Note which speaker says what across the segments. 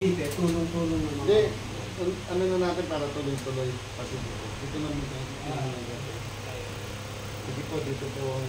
Speaker 1: Tulong-tulong naman.
Speaker 2: Hindi, ano na natin para tuloy-tuloy. Pati dito. Dito lang dito. Sige po, dito po ang...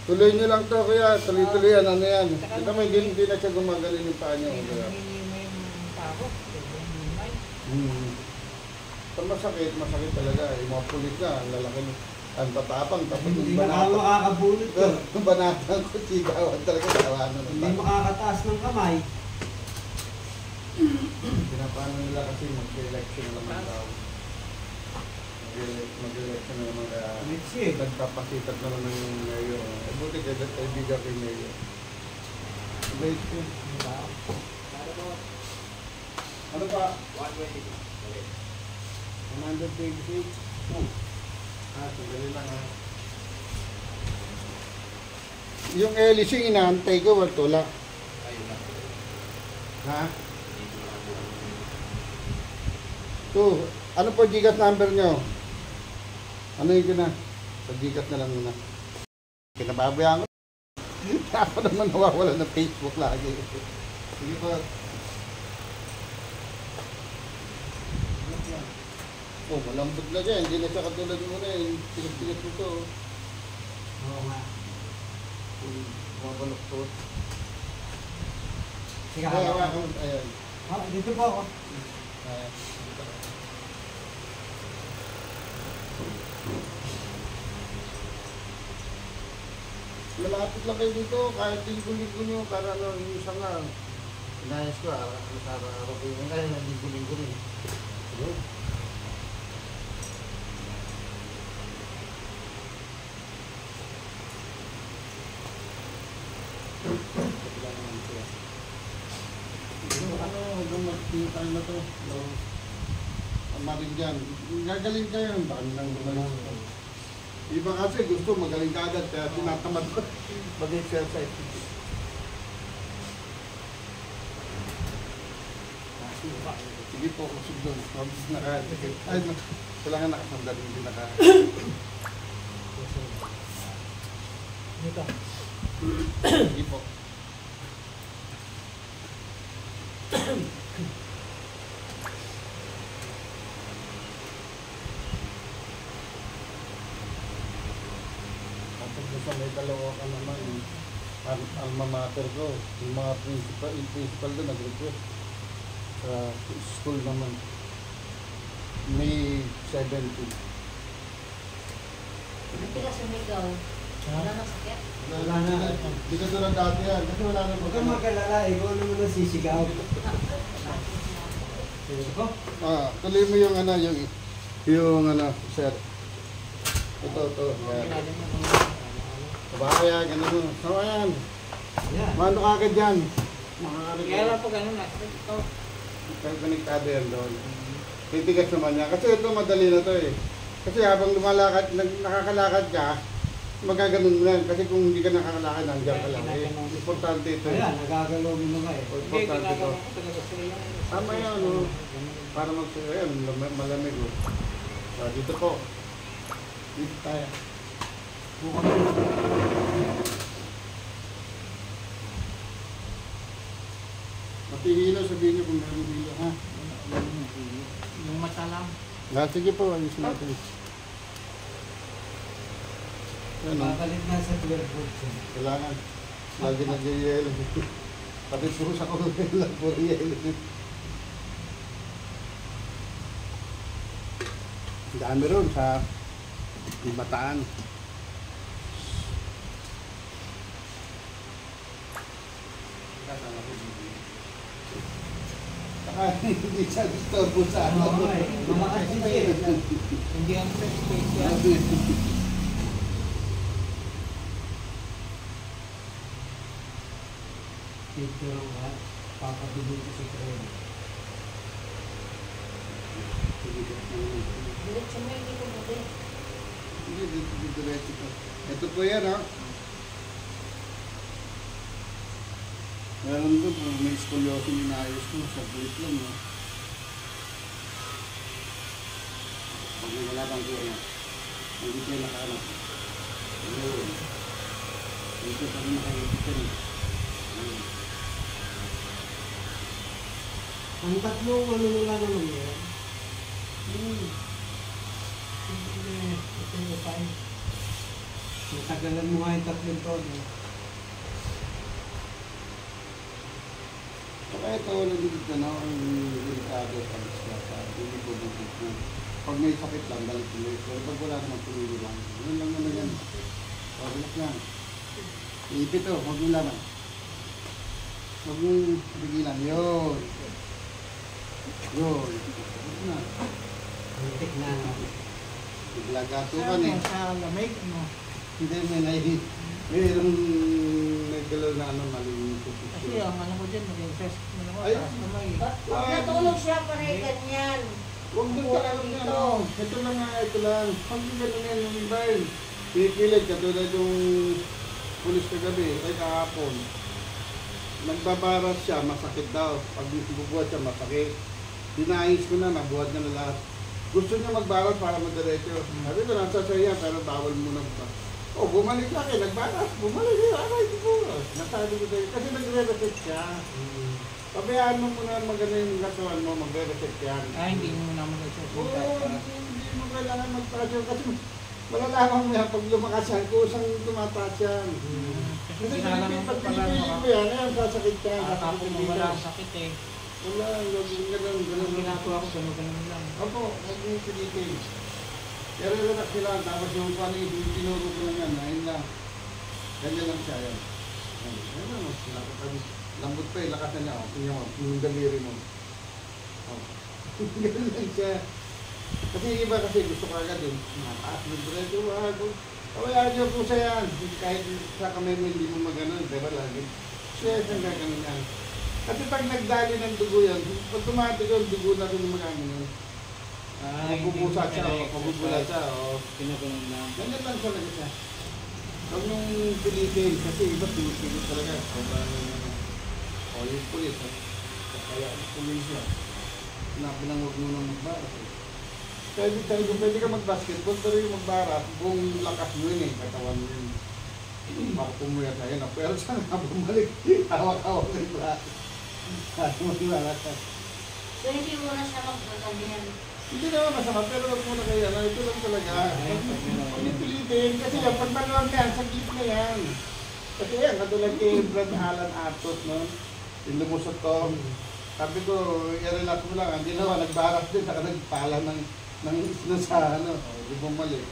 Speaker 2: Tuloy nyo lang to, kuya. Tuloy-tuloy yan. Ano yan? Ito mo, hindi na siya gumagaling yung paa nyo. Pag masakit talaga. Yung mga pulit na, ang lalaki mo. Ang tatapang, tapos
Speaker 1: Hindi
Speaker 2: yung
Speaker 1: na
Speaker 2: banata.
Speaker 1: makakabunot ko.
Speaker 2: Yung banata ko, sigawan talaga. Tawanan na
Speaker 1: Hindi makakataas ng kamay.
Speaker 2: Pinapaano nila kasi mag-election na naman daw. Mag-election na naman kaya nagpapasitat naman ng mayor. Buti kaya kaibigan kay mayor. Wait po. Ano pa? 126. 126. Sandali lang ha. Yung LC inaantay ko, wala.
Speaker 3: Ayun na.
Speaker 2: Ha? Ito, ano po GCash number nyo? Ano yun na? Sa GCash na lang muna. Kinababayaan ko. Ako naman nawawala ng Facebook lagi. Sige po. Oh, malambot na dyan. Hindi na siya katulad mo na eh. Tigas-tigas mo ito.
Speaker 1: Oo nga.
Speaker 2: Mabaloktot.
Speaker 1: Sige,
Speaker 2: Ayan.
Speaker 1: dito po ako.
Speaker 2: Ayan. Malapit lang kayo dito, kahit linggo-linggo nyo, para ano, yung isang nga. Inayos ko, araw-araw ko yung ngayon, linggo-linggo rin. Ano, hanggang mag-tintay na to. Amarin dyan. Gagaling kayo, baka nang gumaling. Iba kasi gusto magaling ka agad, kaya tinatamad ko mag-exercise. Sige po, kusog doon. Ay, kailangan nakasandal, hindi naka...
Speaker 1: Dito.
Speaker 2: Sige po. Sa may dalawa ka naman, ang alma mater ko, yung mga principal doon nag-request sa school naman. May 70.
Speaker 4: Hindi ka sumigaw. Wala nang sakit.
Speaker 2: Wala na. Hindi ka doon ang dati yan. Kasi wala na
Speaker 1: Huwag kang mag-alala, ikaw naman ang sisigaw.
Speaker 2: Tuloy mo yung ano, yung ano, sir. Ito. Yan. Kabaya, gano'n mo. So, ayan. Mano ka agad dyan.
Speaker 3: Kaya lang po ganun na. Ito.
Speaker 2: Konektado yan doon. Titigas naman niya. Kasi ito madali na to eh. Kasi habang lumalakad, nakakalakad ka, magaganon mo yan. Kasi kung hindi ka nakakalakad, nandiyan ka lang eh. Importante ito.
Speaker 1: Ayan, nagagalaw mo na nga eh.
Speaker 2: Importante ito. Tama yan, no? Para ayan, malamig oh. Dito po. Dito tayo. Matihilo, sabihin niyo kung meron hilo, ha?
Speaker 3: Yung mata lang.
Speaker 2: Sige po, ayos natin. Ano?
Speaker 1: Makalit na sa 12 volts.
Speaker 2: Kailangan. Lagi nag-yelo. Pati pusa ko lang po yelo. Dami ron sa Bataan. Saka hindi siya disturbo sa ano.
Speaker 1: Mga kasi
Speaker 3: Hindi ang space yan.
Speaker 1: picture nga, papabili ko sa train.
Speaker 4: Diretso mo, hindi ko muli.
Speaker 2: Hindi, diretso ko. Ito po yan, ha? Meron doon, may scoliosis yung inaayos ko. Sa bulit lang, no? Pag wala bang ko yan. Hindi kayo nakahanap. Dito pa rin nakaikot yan eh. Ayun.
Speaker 1: Ang tatlong ano nila naman yan. Ito yung pain. Matagalan mo nga yung tatlong to.
Speaker 2: Saka ito, nagigit na no, ang delikado sa bisikleta. Hindi po bukit na. Pag may sakit lang, dahil tuloy. Pero pag wala naman tuloy lang. Yun lang naman yan. O, relax lang. Iipit o, huwag mo laman. Huwag mo bigilan. Yun. Yun. Huwag na.
Speaker 1: Antik na.
Speaker 2: Biglagatukan eh.
Speaker 3: Sa lamig, ano?
Speaker 2: Hindi, mayroong may galaw na ano, maling
Speaker 3: Kasi ang ano ko dyan, nag-invest mo ako,
Speaker 2: Ay.
Speaker 3: taas kamay.
Speaker 4: Pag natulog siya, panay ganyan.
Speaker 2: Huwag doon ka alam niya, no? Ito lang nga, ito lang. Huwag yung gano'n yan, yung iba yun. Pinipilit, katulad yung pulis kagabi, ay kahapon. Nagbabaras siya, masakit daw. Pag bubuhat siya, masakit. Dinayos ko na, nabuhat niya na lahat. Gusto niya magbaras para madiretso. Sabi ko, nasa sa'yo yan, pero bawal muna ba? Oh, bumalik lang eh, nagbaras. Bumalik eh, aray, di ko. Nasabi ko sa'yo, kasi nagre-reset siya. Pabayaan mo muna maganda yung gatuan mo, magre-reset yan.
Speaker 3: Hindi mo naman nagsusunta.
Speaker 2: Oo, hindi mo kailangan magpasyon kasi malalaman mo yan pag lumakas yan, kusang tumataas yan. Kasi pag pinipili mo yan, ayan, sasakit ka,
Speaker 3: Tapos mo wala akong sakit eh.
Speaker 2: Wala, ganun.
Speaker 3: Ang ginagawa ko, ganun lang.
Speaker 2: Opo, huwag mo pilitin. Pero relax sila, tapos yung paano yung tinuro ko lang yan, ayun lang. Ganyan lang siya, yan. Ayun lang, lambot pa eh, lakas na niya, tingnan mo, yung daliri mo. Ganun lang siya. Kasi iba kasi gusto ka agad eh, mataas ng diretso, kawayaan niyo po sa yan. Kahit sa kamay mo hindi mo maganon, diba lagi? Siya siyang gaganon yan. Kasi pag nagdali ng dugo yan, automatic yung dugo na rin maganon. Mabubusa siya, mabubula siya,
Speaker 3: Pinaganon lang.
Speaker 2: ganyan lang talaga siya. Huwag nung pilitin, kasi iba pilitin talaga. O yung pulis, kaya pulis siya. Sinabi lang huwag mo nang magbaras. Pwede ka mag-basketball, pero yung magbaras, buong lakas mo yun eh, katawan mo yun. Baka pumuyat na yun, pero siya nga bumalik, hawak-hawak ng braso. Kasi magbaras ka.
Speaker 4: So hindi mo na siya magkaganyan.
Speaker 2: Hindi naman masama, pero huwag mo na kaya, ito lang talaga. Huwag yung pilitin, kasi yan, pag maluwag yan, sa na yan. Kasi yan, katulad kay Brad Alan Atos, no? Yung lumusot to. Sabi ko, i-relax mo lang, hindi naman, nagbaras din, saka nagpala ng sa ano, di bumalik.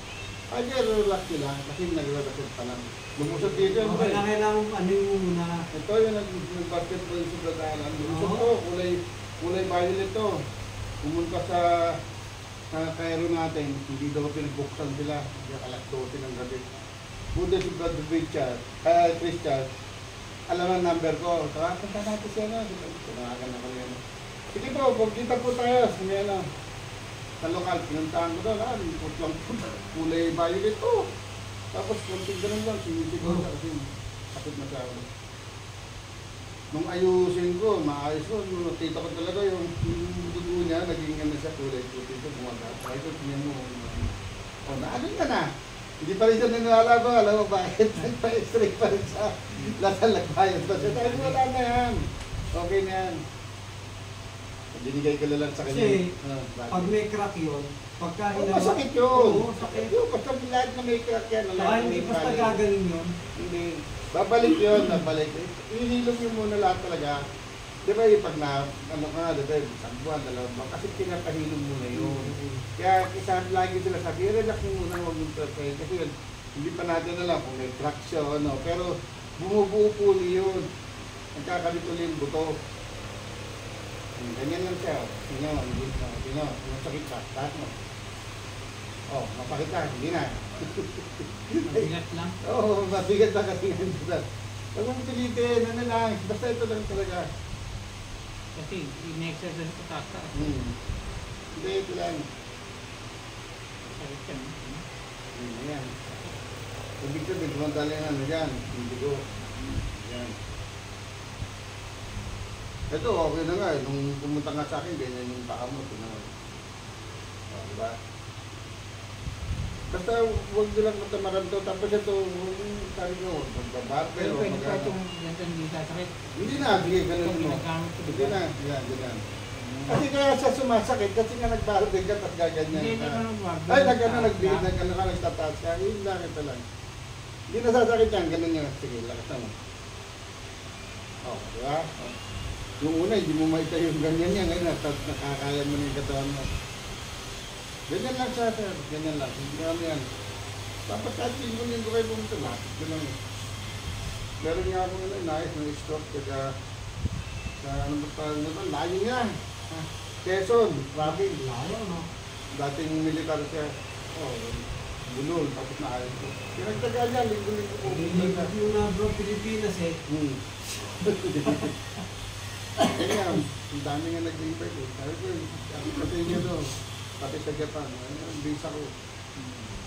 Speaker 2: Ay, relax sila, kasi nag-relaxit pa lang. Lumusot dito yan,
Speaker 1: Okay na kailangan ano yung muna.
Speaker 2: ito yung nag-basketball sa Brad Alan. Lumusot to, kulay violet to. Pumunta sa Cairo natin, hindi daw pinagbuksan sila, hindi alas 12 ng gabi. Buda si Brad Christian, alam ang number ko. Punta natin siya na. Tunagan na ko yan. Sige po, pagkita po tayo sa lokal. Pinuntahan ko doon. Putlang kulay violet to. Tapos konting ganun lang. Sinisiguro kasi sakit na siya. Nung ayusin ko, maayos ko. Nakita ko talaga yung dugo niya. Naging ano siya kulay puti ito. Try ko, tingnan mo. O, naagin ka na. Hindi pa rin siya naniniwala ko, alam mo bakit? Nagpa-extray pa rin siya. Lasal nagbayad pa siya. Dahil wala na yan. Okay na yan. Binigay ko lang sa kanya.
Speaker 1: Kasi pag may crack yun, pagka
Speaker 2: masakit yun.
Speaker 1: Oo, sakit.
Speaker 2: Yun, basta lahat na may crack yan.
Speaker 1: Saka hindi basta gagaling yun.
Speaker 2: Hindi. Babalik yun, babalik. Ihilom yun muna lahat talaga. Di ba yung pag na, ano ka, di ba, isang buwan, dalawang buwan, kasi pinapahilom muna yun. Kaya isa lagi sila sabi, relax mo muna, huwag yung perfect. Kasi yun, hindi pa natin alam kung may crack siya o ano. Pero bumubuo po yun. Nagkakalit ulit yung buto. Ganyan lang siya. Sino, masakit ka, taas mo. Oh, masakit ka, hindi na.
Speaker 3: Mabigat lang.
Speaker 2: Oo, mabigat na kasi nga dito. Huwag mong pilitin, ano lang, basta ito lang talaga.
Speaker 3: Kasi in-exercise ko taas.
Speaker 2: Hindi, ito lang.
Speaker 3: Sakit yan.
Speaker 2: Ayan. Ibig sabihin, kumantala yung ano dyan, hindi ko. Ayan. Ito, okay na nga eh. Nung pumunta nga sa akin, ganyan yung paa mo. O, diba? Basta huwag nyo lang matamaran to. Tapos ito, sabi nyo, magbabarber
Speaker 3: Pero
Speaker 2: o
Speaker 3: pwede pa
Speaker 2: mag-ano.
Speaker 3: itong ganyan hindi sasakit.
Speaker 2: Hindi na, sige, ganun
Speaker 3: Ito
Speaker 2: mo.
Speaker 3: ginagamit ko.
Speaker 2: Hindi na, yan. Kasi kaya siya sumasakit, kasi nga nagbarber ka, tapos gaganyan
Speaker 3: Hindi
Speaker 2: ka.
Speaker 3: ka nag-barber.
Speaker 2: Ay, nag-bleed ka, nagtataas ka. Yun lang, ito lang. Hindi nasasakit yan, ganun yan. Sige, lakas mo. Oh, diba? Yung una, hindi mo maita yung ganyan yan. Ngayon, nakakaya mo na yung katawan mo. Ganyan lang siya, sir. Ganyan lang. Hindi kami yan. Dapat kahit linggo kayo pumunta. Lapit ko lang. Meron nga akong nais ng stroke. Kaya, sa ano ba pa, layo niya. Quezon, Rabin.
Speaker 1: Layo, no?
Speaker 2: Dating militar siya. Oh, bulol. Tapos naayos ko. Pinagtagaan niya, linggo-linggo po.
Speaker 1: Nililipot yung na bro, Pilipinas eh.
Speaker 2: Kaya, ang dami nga nag-invite eh. Sabi ko, kasi niya doon. Pati sa Japan, ang visa ko.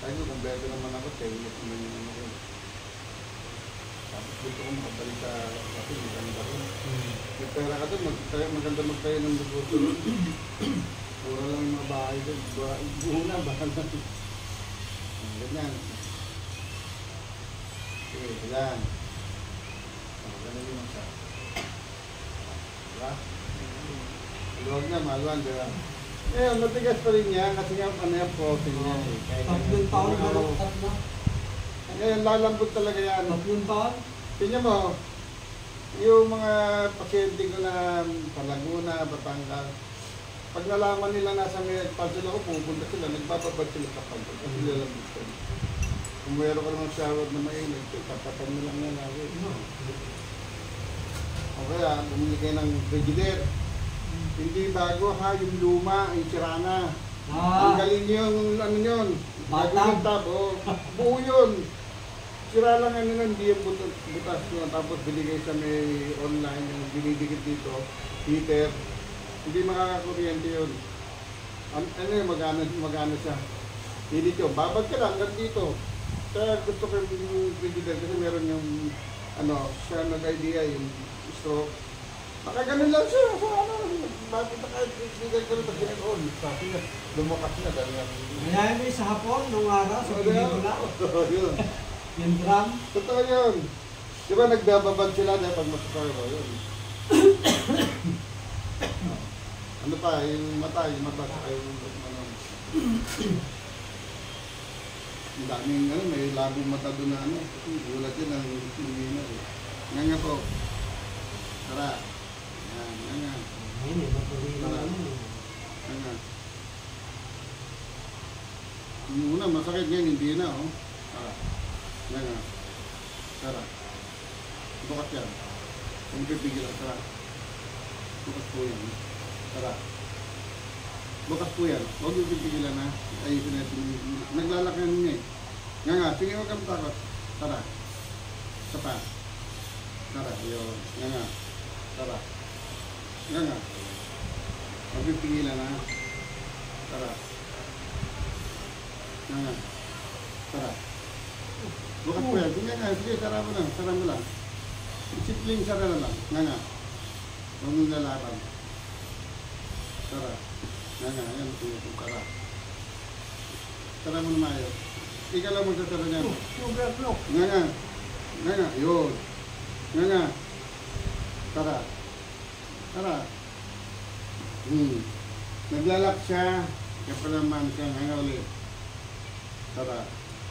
Speaker 2: Sabi ko, kung bebe naman ako, 10 years naman yung ano ko. Tapos dito ko makabalik sa kasi maganda ko. May pera ka doon, maganda magtayo ng negosyo. Pura lang yung mga bahay doon. Buo na, bakal na. Ganyan. Sige, yan. Ganun yung magsa. Diba? Maluwag na, maluwag, diba? Eh, matigas pa rin yan kasi nga ano yung protein niya eh.
Speaker 1: Tatlong taon na rin, tatlo.
Speaker 2: Ngayon, lalambot talaga yan.
Speaker 1: Tatlong taon?
Speaker 2: Tingnan mo, yung mga pasyente ko na sa Laguna, Batangas, pag nalaman nila nasa may puzzle ako, pupunta sila, nagbababad sila sa puzzle kasi lalambot sila. Kung mayroon ka naman shower na mainit, tapatan mo lang yan natin. O kaya, bumili kayo ng Frigidaire. Hindi bago ha, yung luma, yung sirana. Ang galing yung ano yun.
Speaker 1: Batang.
Speaker 2: Tabo. Buo yun. Sira lang ano nun, hindi yung butas yun. Tapos binigay sa may online, yung binidikit dito, heater. Hindi makakakuryente yun. Ano yun, magano siya. Hindi yun, babad ka lang hanggang dito. Kaya gusto ko yung Frigidaire kasi meron yung ano, siya nag-idea yung stroke. Nakaganon lang siya. So ano, bakit nakaibigan ko rin pag ginag-on? Sabi na, lumakas na dahil nga.
Speaker 1: Ngayon mo sa hapon, nung araw, sa pelikula.
Speaker 2: Yun.
Speaker 1: Yung drum.
Speaker 2: Totoo yun. Di ba nagbababad sila dahil pag masukaro yun? Ano pa, yung mata saka yung ano. Ang daming ano, may labong mata doon na ano. Gulat yun ang hindi eh. Nga po. Tara. Yan.
Speaker 1: Ayun eh, matuloy lang ano eh.
Speaker 2: Nga. Yung una, masakit ngayon, hindi na oh. Tara. Nga. Tara. Bukas yan. Kung pipigilan, tara. Bukas po yan. Tara. Bukas po yan. Huwag yung pipigilan ha. Ayusin natin. Naglalakan niya eh. Nga. Sige, huwag kang takot. Tara. Isa pa. Tara. Yun. Nga. Tara. Nga. Huwag yung pigilan ha. Tara. Nga. Tara. Bukas po yan. Sige nga. Sige, tara mo lang. Tara mo lang. Simpleng sara na lang. Nga. Huwag mong lalaban. Tara. Nga. Ayan. Tara. Tara mo na mayo. Ika lang magtatara niyan.
Speaker 1: Overclock.
Speaker 2: Nga. Nga. Yun. Nga. Tara. Tara. Naglalak siya. Kaya pala man siya. Nga ulit. Tara.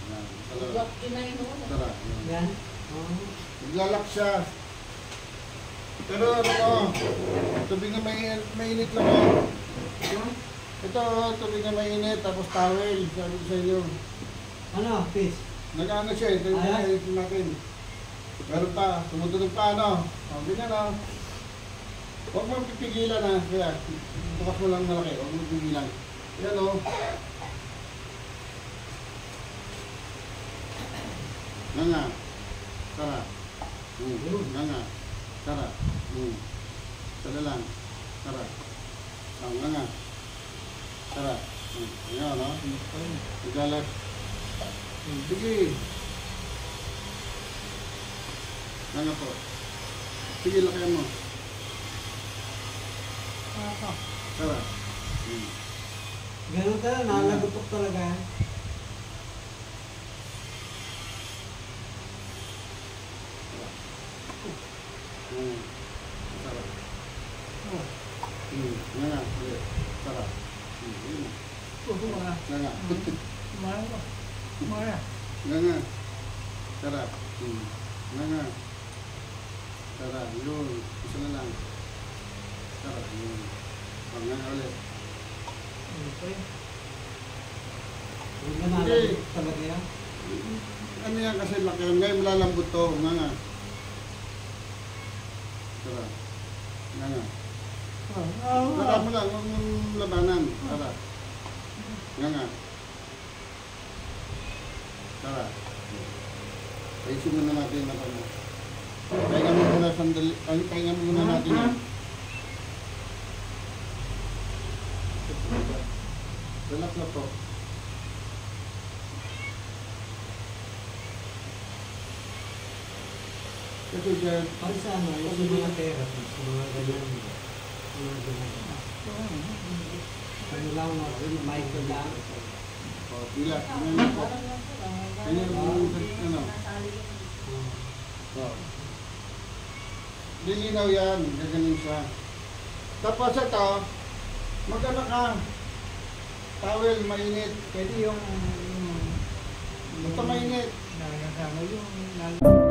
Speaker 2: Yan. Tara.
Speaker 4: Iyak kinay noon.
Speaker 2: Tara. Yan.
Speaker 1: Yan. Oh.
Speaker 2: Naglalak siya. Pero ano, tubig na mainit lang oh. Ito, tubig na mainit, tapos towel, sabi ko sa inyo.
Speaker 1: Ano, fish?
Speaker 2: Nag-ano siya, ito yung
Speaker 1: Ayan.
Speaker 2: mainit natin. Meron pa, tumutunog pa ano. Sabi na no. Huwag mo pipigilan ha, kaya bukas mo lang malaki, huwag mo pipigilan. Yan o. Nga. Tara. Nga. Tara. Tara lang. Tara. Nga. Tara. Ayan no. Naglalak. Sige. Nga po. Sige, lakayan mo. Tara.
Speaker 1: Ganun talaga, nalagutok talaga.
Speaker 2: Sarap.
Speaker 3: Oh,
Speaker 2: Nga. Ulit. Sarap. Yun na.
Speaker 3: kuha.
Speaker 2: Nga.
Speaker 3: Kumaya ko. Kumaya.
Speaker 2: Nga. Sarap. Nga. Sarap. Yun. Isa na lang. Sarap. Yun. Nga ulit.
Speaker 3: Ano pa yun?
Speaker 1: Huwag na nalabot talaga yan.
Speaker 2: Ano yan kasi laki. Ngayon malalambot to. Nga. Sarap. Nga. Sarap mo lang. Huwag mong labanan. Sarap. Nga. Sarap. Ayusin muna natin na ano. Pahinga mo muna sandali. Pahinga mo muna natin yan. Relax lang po. Kasi dyan,
Speaker 1: Para sa ano, yung mga therapy, sa mga ganyan. Mga ganyan. Ano lang, Michael lang.
Speaker 2: pila. Ganyan po. Ganyan po. Ano? Lilinaw yan. Gaganin siya. Tapos ito, magkano ka? Towel, mainit.
Speaker 3: Pwede yung
Speaker 2: Basta mainit.
Speaker 3: nakakasama yung